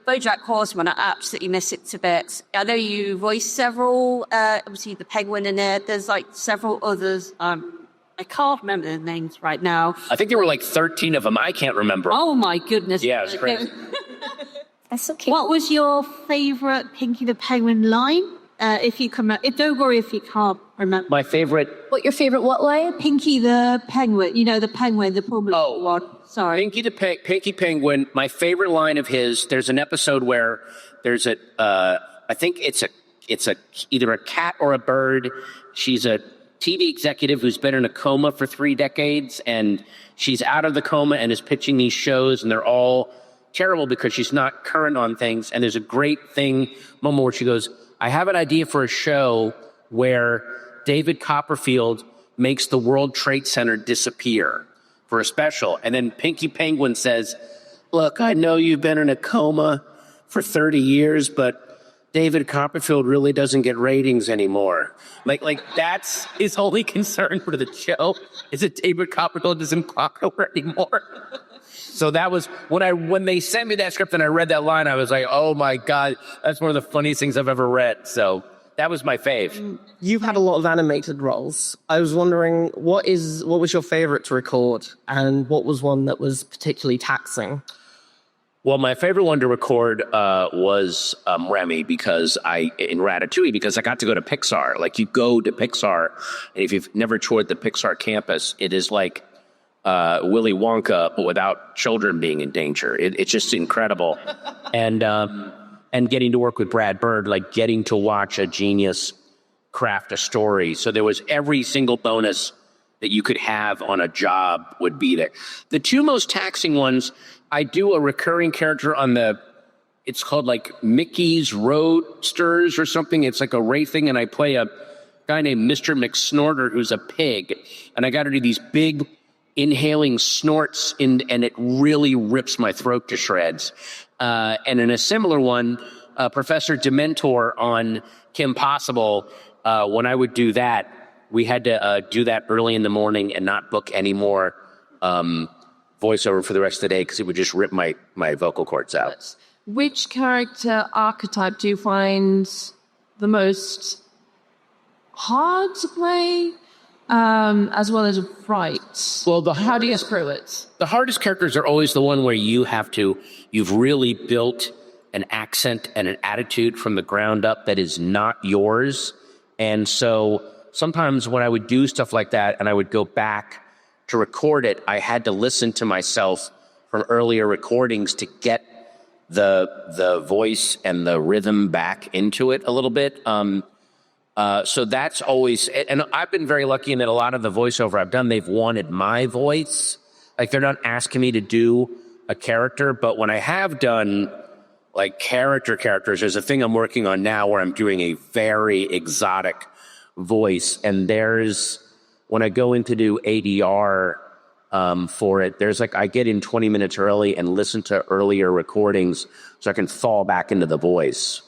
BoJack Horseman, I absolutely miss it to bits. I know you voiced several, obviously the penguin in it. There's like several others. I can't remember their names right now. I think there were like 13 of them. I can't remember. Oh my goodness. Yeah, it's crazy. That's okay. What was your favorite Pinky the Penguin line? If you can, don't worry if you can't remember. My favorite. What your favorite what line? Pinky the Penguin. You know, the penguin, the poor one. Sorry. Pinky Penguin. My favorite line of his. There's an episode where there's I think it's either a cat or a bird. She's a TV executive who's been in a coma for 3 decades, and she's out of the coma and is pitching these shows, and they're all terrible because she's not current on things. And there's a great moment where she goes, I have an idea for a show where David Copperfield makes the World Trade Center disappear for a special. And then Pinky Penguin says, look, I know you've been in a coma for 30 years, but David Copperfield really doesn't get ratings anymore. Like that's his only concern for the show, is that David Copperfield isn't popular anymore. So that was when they sent me that script and I read that line, I was like, oh my God, that's one of the funniest things I've ever read. So that was my fave. You've had a lot of animated roles. I was wondering, what was your favorite to record, and what was one that was particularly taxing? Well, my favorite one to record was Remy, in Ratatouille, because I got to go to Pixar. Like, you go to Pixar, and if you've never toured the Pixar campus, it is like Willy Wonka, but without children being in danger. It's just incredible. And getting to work with Brad Bird, like getting to watch a genius craft a story. So there was every single bonus that you could have on a job would be there. The 2 most taxing ones, I do a recurring character on it's called like Mickey's Roadsters or something. It's like a racing, and I play a guy named Mr. McSnorter, who's a pig. And I got to do these big inhaling snorts, and it really rips my throat to shreds. And in a similar one, Professor Dementor on Kim Possible, when I would do that, we had to do that early in the morning and not book any more voiceover for the rest of the day, because it would just rip my vocal cords out. Which character archetype do you find the most hard to play, as well as bright? Well, how do you screw it? The hardest characters are always the one where you've really built an accent and an attitude from the ground up that is not yours. And so sometimes when I would do stuff like that and I would go back to record it, I had to listen to myself from earlier recordings to get the voice and the rhythm back into it a little bit. So that's always, and I've been very lucky in that a lot of the voiceover I've done, they've wanted my voice. Like, they're not asking me to do a character, but when I have done like characters, there's a thing I'm working on now where I'm doing a very exotic voice. And when I go in to do ADR for it, I get in 20 minutes early and listen to earlier recordings so I can fall back into the voice.